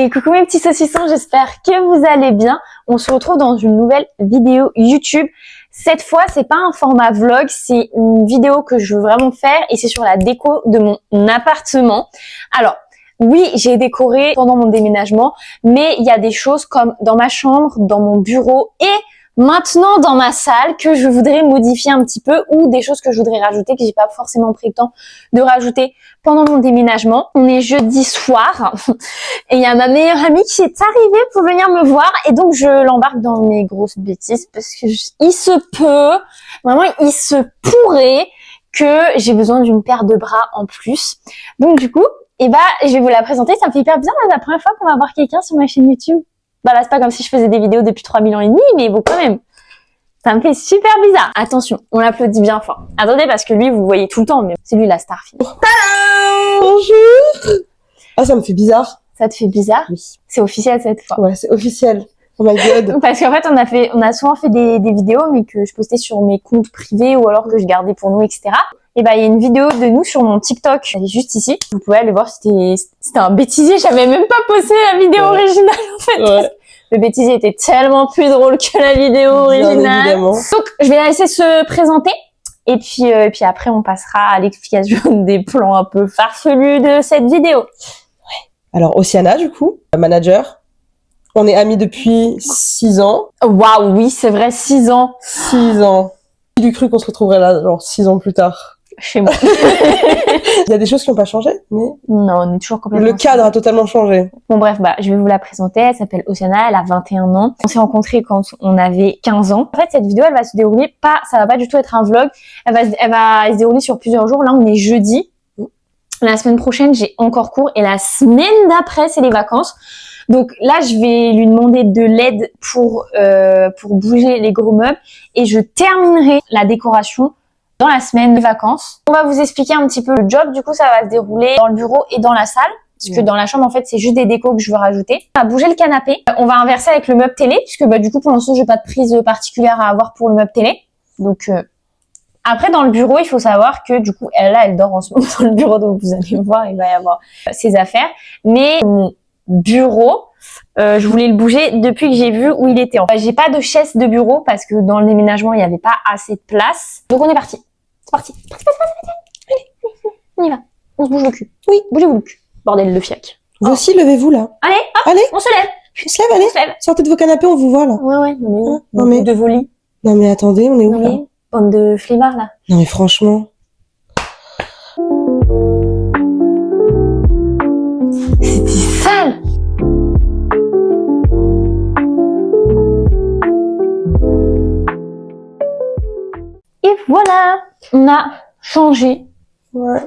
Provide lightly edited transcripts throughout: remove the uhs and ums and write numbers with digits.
Et coucou mes petits saucissons, j'espère que vous allez bien. On se retrouve dans une nouvelle vidéo YouTube. Cette fois, c'est pas un format vlog, c'est une vidéo que je veux vraiment faire et c'est sur la déco de mon appartement. Alors, oui, j'ai décoré pendant mon déménagement, mais il y a des choses comme dans ma chambre, dans mon bureau et maintenant dans ma salle que je voudrais modifier un petit peu ou des choses que je voudrais rajouter que j'ai pas forcément pris le temps de rajouter pendant mon déménagement. On est jeudi soir et il y a ma meilleure amie qui est arrivée pour venir me voir et donc je l'embarque dans mes grosses bêtises parce que il se peut, vraiment il se pourrait que j'ai besoin d'une paire de bras en plus. Donc du coup, je vais vous la présenter. Ça me fait hyper bizarre, c'est la première fois qu'on va voir quelqu'un sur ma chaîne YouTube. Bah là, c'est pas comme si je faisais des vidéos depuis 3 000 ans et demi, mais bon, quand même. Ça me fait super bizarre. Attention, on l'applaudit bien fort. Attendez, parce que lui, vous le voyez tout le temps, mais c'est lui la star. Tadam! Bonjour! Ah, ça me fait bizarre. Ça te fait bizarre? Oui. C'est officiel cette fois. Ouais, c'est officiel. Oh my god. Parce qu'en fait, on a souvent fait des vidéos, mais que je postais sur mes comptes privés ou alors que je gardais pour nous, etc. Et bah, il y a une vidéo de nous sur mon TikTok. Elle est juste ici. Vous pouvez aller voir, c'était un bêtisier. J'avais même pas posté la vidéo originale, en fait. Ouais. Le bêtisier était tellement plus drôle que la vidéo originale. Bien évidemment. Donc, je vais la laisser se présenter. Et puis après, on passera à l'explication des plans un peu farfelus de cette vidéo. Alors, Oceana, du coup, manager. On est amis depuis 6 ans. Waouh, oui, c'est vrai, 6 ans. 6 ans. Qui eût cru qu'on se retrouverait là, genre 6 ans plus tard? Chez moi. Il y a des choses qui n'ont pas changé, mais Non, on est toujours complètement... le cadre a totalement changé. Bon bref, je vais vous la présenter. Elle s'appelle Oceana, elle a 21 ans. On s'est rencontrés quand on avait 15 ans. En fait, cette vidéo, elle va se dérouler ça va pas du tout être un vlog. Elle va se dérouler sur plusieurs jours. Là, on est jeudi. La semaine prochaine, j'ai encore cours et la semaine d'après, c'est les vacances. Donc là, je vais lui demander de l'aide pour bouger les gros meubles et je terminerai la décoration dans la semaine de vacances. On va vous expliquer un petit peu le job. Du coup, ça va se dérouler dans le bureau et dans la salle. Parce que dans la chambre, en fait, c'est juste des décos que je veux rajouter. On va bouger le canapé. On va inverser avec le meuble télé. Puisque du coup, pour l'instant, j'ai pas de prise particulière à avoir pour le meuble télé. Donc, après, dans le bureau, il faut savoir que du coup, elle dort en ce moment dans le bureau. Donc, vous allez voir, il va y avoir ses affaires. Mais mon bureau, je voulais le bouger depuis que j'ai vu où il était. J'ai pas de chaise de bureau parce que dans le déménagement, il n'y avait pas assez de place. Donc, on est parti. C'est parti. Allez, on y va. On se bouge le cul. Oui, bougez-vous le cul. Bordel de fiac. Vous aussi, levez-vous là. Allez, hop, Allez, on se lève. on se lève, allez. On se lève. Sortez de vos canapés, on vous voit là. Ouais, Non, mais- de vos lits. Non mais attendez, on est où Non là? mais, bande de flemmards là. Non mais franchement. C'était sale. Et voilà, on a changé. Ouais.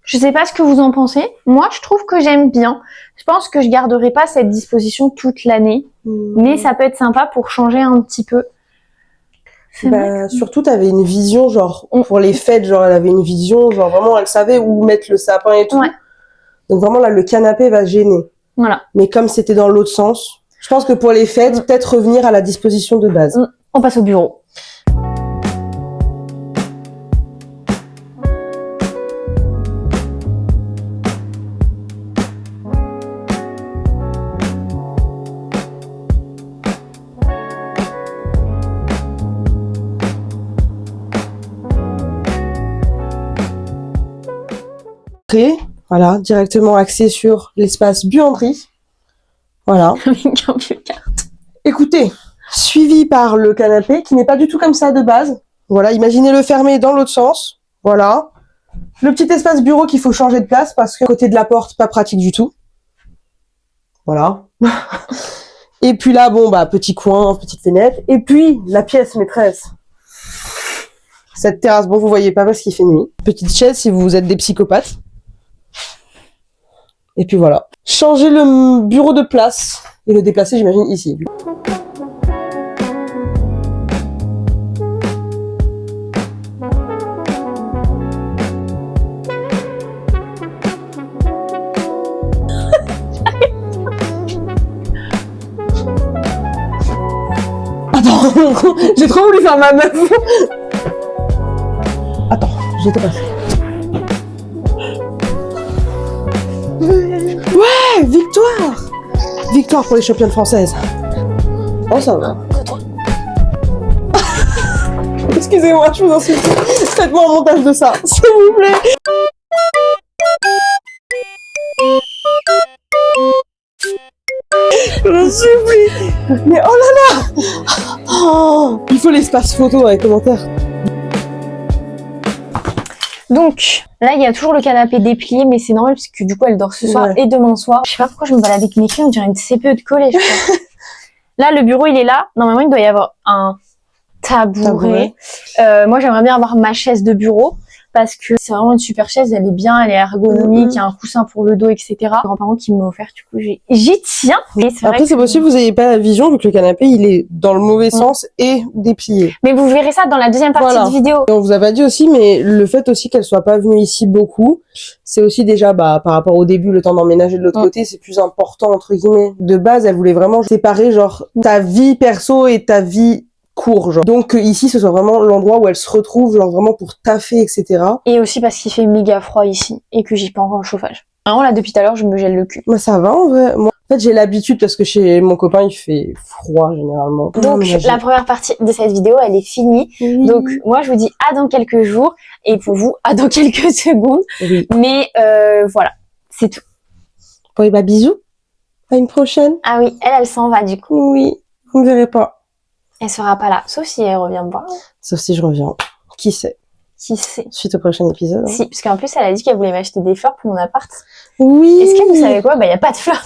Je sais pas ce que vous en pensez. Moi, je trouve que j'aime bien. Je pense que je garderai pas cette disposition toute l'année, mais ça peut être sympa pour changer un petit peu. C'est vrai. Surtout, t'avais une vision, genre, pour les fêtes, genre, elle avait une vision, genre, vraiment, elle savait où mettre le sapin et tout. Ouais. Donc, vraiment, là, le canapé va gêner. Voilà. Mais comme c'était dans l'autre sens, je pense que pour les fêtes, peut-être revenir à la disposition de base. On passe au bureau. Voilà, directement axé sur l'espace buanderie. Voilà. Avec un vieux carte. Écoutez, suivi par le canapé, qui n'est pas du tout comme ça de base. Voilà, imaginez-le fermé dans l'autre sens. Voilà. Le petit espace bureau qu'il faut changer de place parce que côté de la porte, pas pratique du tout. Voilà. Et puis là, petit coin, petite fenêtre. Et puis, la pièce maîtresse. Cette terrasse, vous voyez pas parce qu'il fait nuit. Petite chaise si vous êtes des psychopathes. Et puis voilà. Changer le bureau de place et le déplacer, j'imagine, ici. Attends, j'ai trop voulu faire ma meuf. Attends, j'étais passée. Ouais, victoire! Victoire pour les championnes françaises. Oh, ça va. Excusez-moi, je vous en supplie. Faites-moi un montage de ça, s'il vous plaît. Je vous supplie. Mais oh là là. Oh, il faut l'espace photo dans les commentaires. Donc, là, il y a toujours le canapé déplié, mais c'est normal parce que du coup, elle dort ce soir Ouais. et demain soir. Je sais pas pourquoi je me balade avec mes clés, on dirait une CPE de collège. Quoi. Là, le bureau, il est là. Normalement, il doit y avoir un tabouret. Moi, j'aimerais bien avoir ma chaise de bureau parce que c'est vraiment une super chaise. Elle est bien, elle est ergonomique, il y a un coussin pour le dos, etc. Mes grands-parents qui m'ont offert, du coup, j'y tiens. Mais Après, c'est possible que vous n'ayez pas la vision vu que le canapé, il est dans le mauvais sens et déplié. Mais vous verrez ça dans la deuxième partie de vidéo. Et on vous a pas dit aussi, mais le fait aussi qu'elle soit pas venue ici beaucoup, c'est aussi déjà, par rapport au début, le temps d'emménager de l'autre côté, c'est plus important, entre guillemets. De base, elle voulait vraiment séparer, genre, ta vie perso et ta vie court, genre. Donc, ici, ce soit vraiment l'endroit où elle se retrouve, genre, vraiment pour taffer, etc. Et aussi parce qu'il fait méga froid ici et que j'ai pas encore le chauffage. Vraiment, là, depuis tout à l'heure, je me gèle le cul. Moi, ça va, en vrai. Moi, en fait, j'ai l'habitude parce que chez mon copain, il fait froid, généralement. Donc, la première partie de cette vidéo, elle est finie. Oui. Donc, moi, je vous dis à dans quelques jours. Et pour vous, à dans quelques secondes. Oui. Mais voilà, c'est tout. Bon, et bah, bisous. À une prochaine. Ah oui, elle s'en va du coup. Oui. Vous me verrez pas. Elle sera pas là, sauf si elle revient me voir. Sauf si je reviens. Qui sait? Qui sait? Suite au prochain épisode. Hein. Si, parce qu'en plus, elle a dit qu'elle voulait m'acheter des fleurs pour mon appart. Oui. Est-ce que vous savez quoi? Bah, y a pas de fleurs.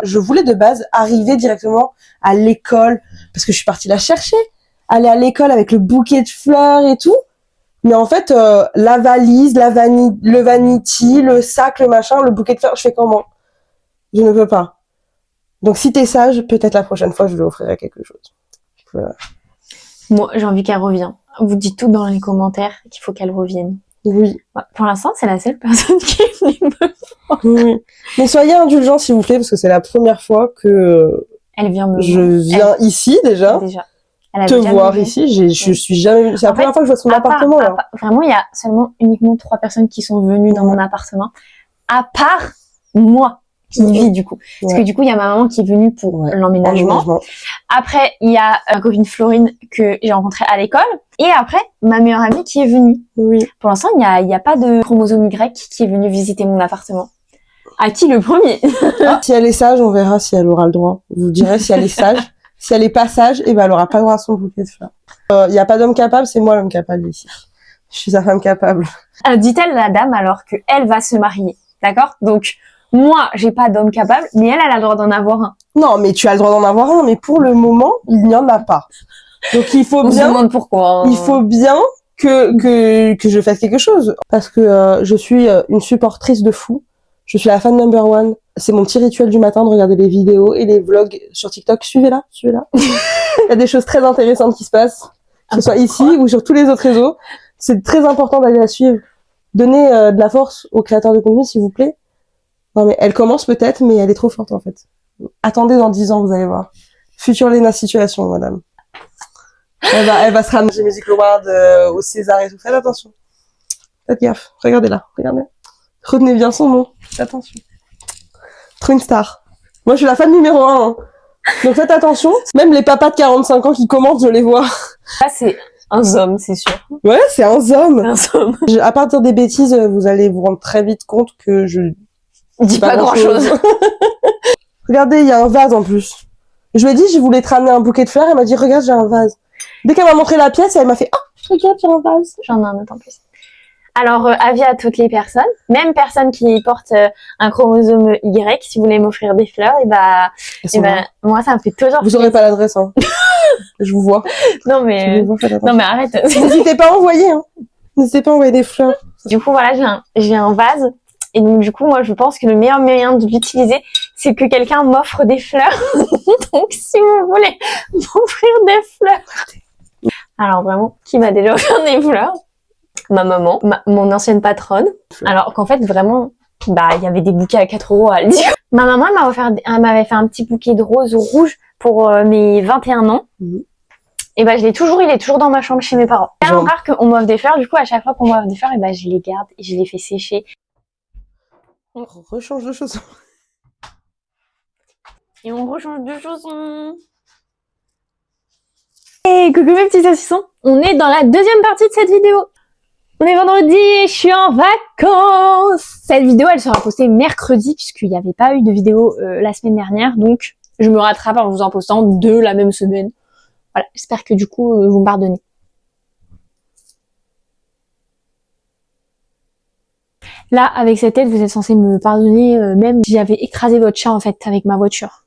Je voulais de base arriver directement à l'école parce que je suis partie la chercher. Aller à l'école avec le bouquet de fleurs et tout. Mais en fait, la valise, le vanity, le sac, le machin, le bouquet de fleurs, je fais comment? Je ne peux pas. Donc si t'es sage, peut-être la prochaine fois, je lui offrirai quelque chose. Voilà. Moi, j'ai envie qu'elle revienne. Vous dites tout dans les commentaires qu'il faut qu'elle revienne. Oui. Ouais, pour l'instant, c'est la seule personne qui est venue me voir. Oui. Mais soyez indulgents, s'il vous plaît, parce que c'est la première fois que Elle vient me je viens ici, déjà. Elle a te déjà voir bougé. ici. Je suis jamais venue. C'est la première fois que je vois son appartement, là. Vraiment, il y a seulement uniquement 3 personnes qui sont venues dans mon appartement. À part moi, qui vis du coup. Parce que du coup, il y a ma maman qui est venue pour l'emménagement. Après, il y a ma copine Florine que j'ai rencontrée à l'école. Et après, ma meilleure amie qui est venue. Oui. Pour l'instant, il y a pas de chromosome Y qui est venu visiter mon appartement. À qui le premier? Si elle est sage, on verra si elle aura le droit. Vous direz si elle est sage. Si elle est pas sage, eh ben, elle aura pas le droit à son bouquet de fleurs. Il y a pas d'homme capable, c'est moi l'homme capable ici. Je suis sa femme capable. Dit-elle la dame alors que elle va se marier. D'accord? Donc, moi, j'ai pas d'homme capable, mais elle a le droit d'en avoir un. Non, mais tu as le droit d'en avoir un, mais pour le moment, il n'y en a pas. Donc il faut On bien. se demande pourquoi. Hein. Il faut bien que je fasse quelque chose. Parce que je suis une supportrice de fou. Je suis la fan number one. C'est mon petit rituel du matin de regarder les vidéos et les vlogs sur TikTok. Suivez-la, suivez-la. Il y a des choses très intéressantes qui se passent, que ce soit ici ou sur tous les autres réseaux. C'est très important d'aller la suivre. Donnez de la force aux créateurs de contenu, s'il vous plaît. Non mais elle commence peut-être, mais elle est trop forte en fait. Attendez dans 10 ans, vous allez voir. Future Lena situation, madame. Elle va se ramener aux Music Awards, au César et tout. Faites attention. Faites gaffe. Regardez-la. Regardez. Retenez bien son nom. Faites attention. Trop une star. Moi, je suis la fan numéro 1. Hein. Donc faites attention. Même les papas de 45 ans qui commentent, je les vois. Là, c'est un homme, c'est sûr. Ouais, c'est un homme. Un homme. À partir des bêtises, vous allez vous rendre très vite compte que je dis pas grand-chose. Regardez, il y a un vase en plus. Je lui ai dit, je voulais te ramener un bouquet de fleurs. Elle m'a dit, regarde, j'ai un vase. Dès qu'elle m'a montré la pièce, elle m'a fait, regarde, j'ai un vase. J'en ai un autre en plus. Alors, avis à toutes les personnes, même personnes qui portent un chromosome Y, si vous voulez m'offrir des fleurs, moi, ça me fait toujours Vous aurez pas l'adresse, hein. Je vous vois. Non, mais arrête. N'hésitez pas à envoyer, hein. N'hésitez pas à envoyer des fleurs. Du coup, voilà, j'ai un vase. Et donc, du coup, moi, je pense que le meilleur moyen de l'utiliser, c'est que quelqu'un m'offre des fleurs. Donc, si vous voulez m'offrir des fleurs. Alors, vraiment, qui m'a déjà offert des fleurs? Ma maman, mon ancienne patronne. Alors qu'en fait, vraiment, il y avait des bouquets à 4 € à Aldi. Ma maman, elle m'avait fait un petit bouquet de roses rouges pour mes 21 ans. Et il est toujours dans ma chambre chez mes parents. C'est tellement rare qu'on m'offre des fleurs. Du coup, à chaque fois qu'on m'offre des fleurs, je les garde et je les fais sécher. On rechange de choses. Et on rechange de chaussons. Et coucou mes petits saucissons, on est dans la deuxième partie de cette vidéo. On est vendredi et je suis en vacances. Cette vidéo, elle sera postée mercredi puisqu'il n'y avait pas eu de vidéo la semaine dernière. Donc, je me rattrape en vous en postant deux la même semaine. Voilà, j'espère que du coup, vous me pardonnez. Là, avec cette aide, vous êtes censé me pardonner même si j'avais écrasé votre chat en fait avec ma voiture.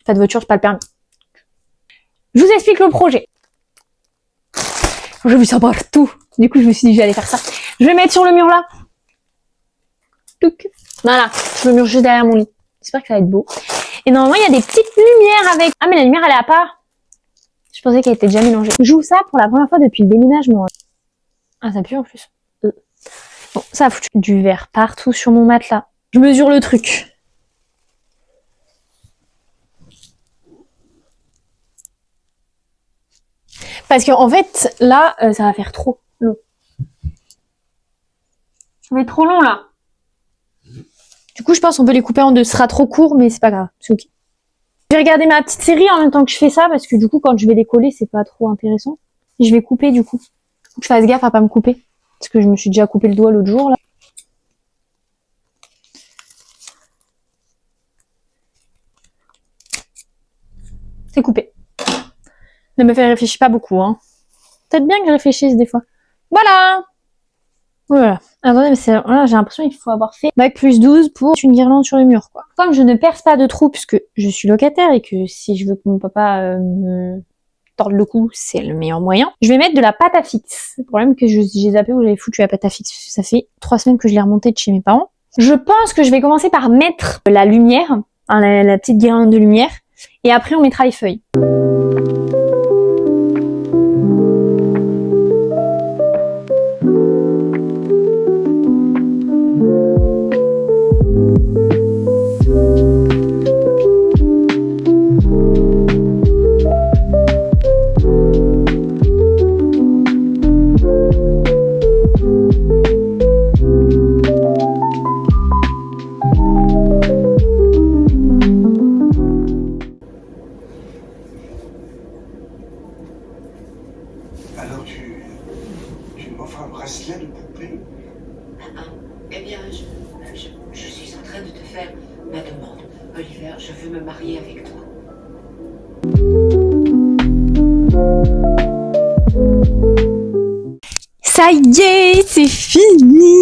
Pas de voiture, j'ai pas le permis. Je vous explique le projet. J'ai vu ça partout. Du coup, je me suis dit, je vais aller faire ça. Je vais mettre sur le mur là. Voilà, sur le mur juste derrière mon lit. J'espère que ça va être beau. Et normalement, il y a des petites lumières avec... Ah, mais la lumière, elle est à part. Je pensais qu'elle était déjà mélangée. Je joue ça pour la première fois depuis le déménagement. Ah, ça pue en plus. Bon, ça a foutu du verre partout sur mon matelas. Je mesure le truc. Parce qu'en fait, là, ça va faire trop long. Ça va être trop long, là. Du coup, je pense qu'on peut les couper en deux. Ce sera trop court, mais c'est pas grave. C'est ok. Je vais regarder ma petite série en même temps que je fais ça, parce que du coup, quand je vais décoller, c'est pas trop intéressant. Et je vais couper, du coup. Faut que je fasse gaffe à pas me couper. Parce que je me suis déjà coupé le doigt l'autre jour, là. C'est coupé. Ne me fait réfléchir pas beaucoup, hein. Peut-être bien que je réfléchisse des fois. Voilà! Voilà. Attendez, mais voilà, j'ai l'impression qu'il faut avoir fait bac plus 12 pour une guirlande sur le mur, quoi. Comme je ne perce pas de trous puisque je suis locataire et que si je veux que mon papa me torde le cou, c'est le meilleur moyen, je vais mettre de la pâte à fixe. Le problème que j'ai zappé où j'avais foutu la pâte à fixe. Ça fait 3 semaines que je l'ai remontée de chez mes parents. Je pense que je vais commencer par mettre la lumière, hein, la petite guirlande de lumière, et après on mettra les feuilles. Alors tu m'offres un bracelet de poupée? Eh bien, je suis en train de te faire ma demande. Oliver, je veux me marier avec toi. Ça y est, c'est fini!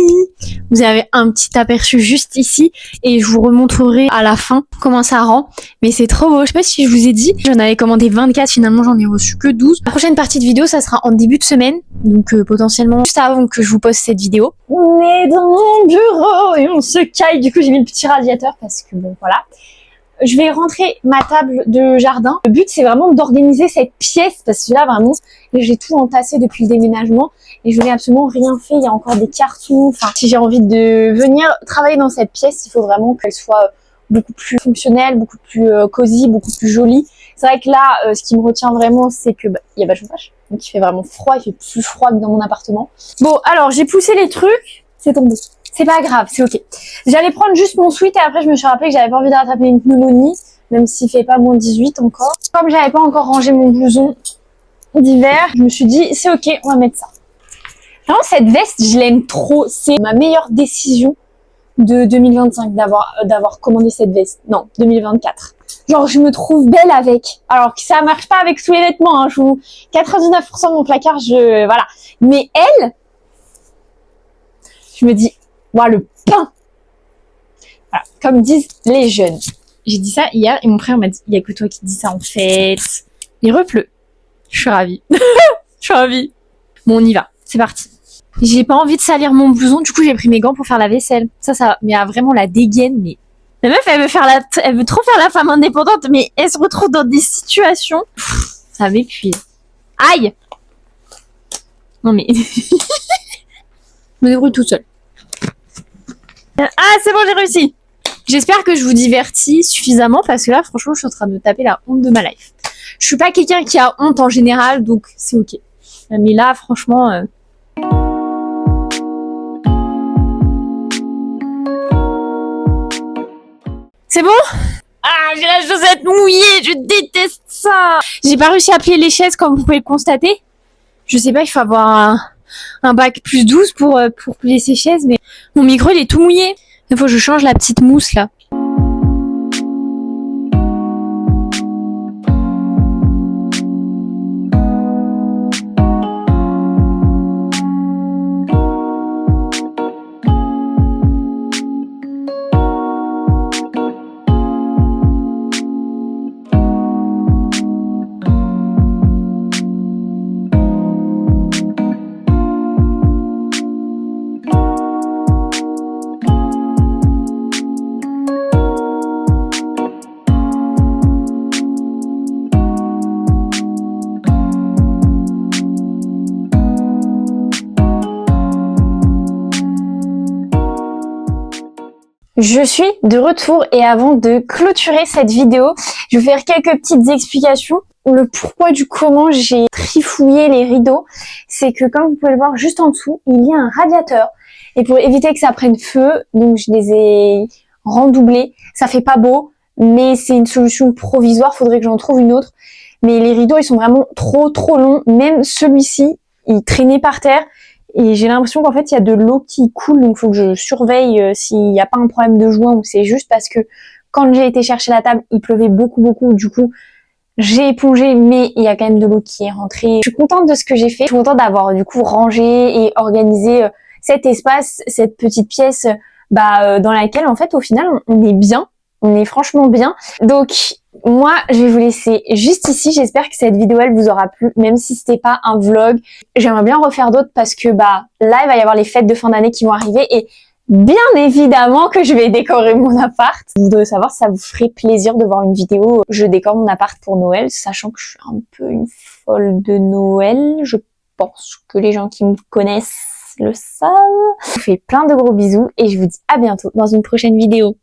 Vous avez un petit aperçu juste ici et je vous remontrerai à la fin comment ça rend. Mais c'est trop beau. Je sais pas si je vous ai dit, j'en avais commandé 24, finalement j'en ai reçu que 12. La prochaine partie de vidéo, ça sera en début de semaine. Donc potentiellement juste avant que je vous poste cette vidéo. On est dans mon bureau et on se caille. Du coup, j'ai mis le petit radiateur parce que bon, voilà. Je vais rentrer ma table de jardin. Le but, c'est vraiment d'organiser cette pièce parce que là, vraiment, j'ai tout entassé depuis le déménagement et je n'ai absolument rien fait. Il y a encore des cartons. Enfin, si j'ai envie de venir travailler dans cette pièce, il faut vraiment qu'elle soit beaucoup plus fonctionnelle, beaucoup plus cosy, beaucoup plus jolie. C'est vrai que là, ce qui me retient vraiment, c'est que il y a pas de chauffage, donc il fait vraiment froid. Il fait plus froid que dans mon appartement. Bon, alors j'ai poussé les trucs, c'est tombé. C'est pas grave, c'est ok. J'allais prendre juste mon sweat et après je me suis rappelé que j'avais pas envie de rattraper une pneumonie, même s'il fait pas moins 18 encore. Comme j'avais pas encore rangé mon blouson d'hiver, je me suis dit c'est ok, on va mettre ça. Vraiment cette veste, je l'aime trop. C'est ma meilleure décision de 2025 d'avoir commandé cette veste. Non, 2024. Genre je me trouve belle avec. Alors que ça marche pas avec tous les vêtements, hein. 99% de mon placard, voilà. Mais elle, je me dis voilà, le pain. Voilà, comme disent les jeunes. J'ai dit ça hier et mon frère m'a dit il y a que toi qui dis ça en fait. Il repleut. Je suis ravie. Je suis ravie. Bon, on y va. C'est parti. J'ai pas envie de salir mon blouson, du coup j'ai pris mes gants pour faire la vaisselle. Ça mais vraiment la dégaine, mais la meuf elle veut trop faire la femme indépendante, mais elle se retrouve dans des situations. Ça m'épuise. Aïe. Non mais je me débrouille toute seule. Ah, c'est bon, j'ai réussi. J'espère que je vous divertis suffisamment parce que là, franchement, je suis en train de taper la honte de ma life. Je suis pas quelqu'un qui a honte en général, donc c'est ok. Mais là, franchement... C'est bon? Ah, J'ai la chaussette mouillée, je déteste ça. J'ai pas réussi à plier les chaises comme vous pouvez le constater. Je sais pas, il faut avoir un bac plus 12 pour plier ces chaises, mais mon micro il est tout mouillé. Il faut que je change la petite mousse là. Je suis de retour et avant de clôturer cette vidéo, je vais faire quelques petites explications. Le pourquoi du comment j'ai trifouillé les rideaux, c'est que comme vous pouvez le voir juste en dessous, il y a un radiateur. Et pour éviter que ça prenne feu, donc je les ai rendoublés. Ça fait pas beau, mais c'est une solution provisoire, faudrait que j'en trouve une autre. Mais les rideaux, ils sont vraiment trop longs. Même celui-ci, il traînait par terre. Et j'ai l'impression qu'en fait, il y a de l'eau qui coule, donc il faut que je surveille s'il n'y a pas un problème de joint ou c'est juste parce que quand j'ai été chercher la table, il pleuvait beaucoup. Du coup, j'ai épongé, mais il y a quand même de l'eau qui est rentrée. Je suis contente de ce que j'ai fait. Je suis contente d'avoir du coup rangé et organisé cet espace, cette petite pièce dans laquelle en fait, au final, on est bien. On est franchement bien. Donc, moi, je vais vous laisser juste ici. J'espère que cette vidéo, elle vous aura plu, même si c'était pas un vlog. J'aimerais bien refaire d'autres parce que, là, il va y avoir les fêtes de fin d'année qui vont arriver et bien évidemment que je vais décorer mon appart. Vous voudrez savoir si ça vous ferait plaisir de voir une vidéo. Je décore mon appart pour Noël, sachant que je suis un peu une folle de Noël. Je pense que les gens qui me connaissent le savent. Je vous fais plein de gros bisous et je vous dis à bientôt dans une prochaine vidéo.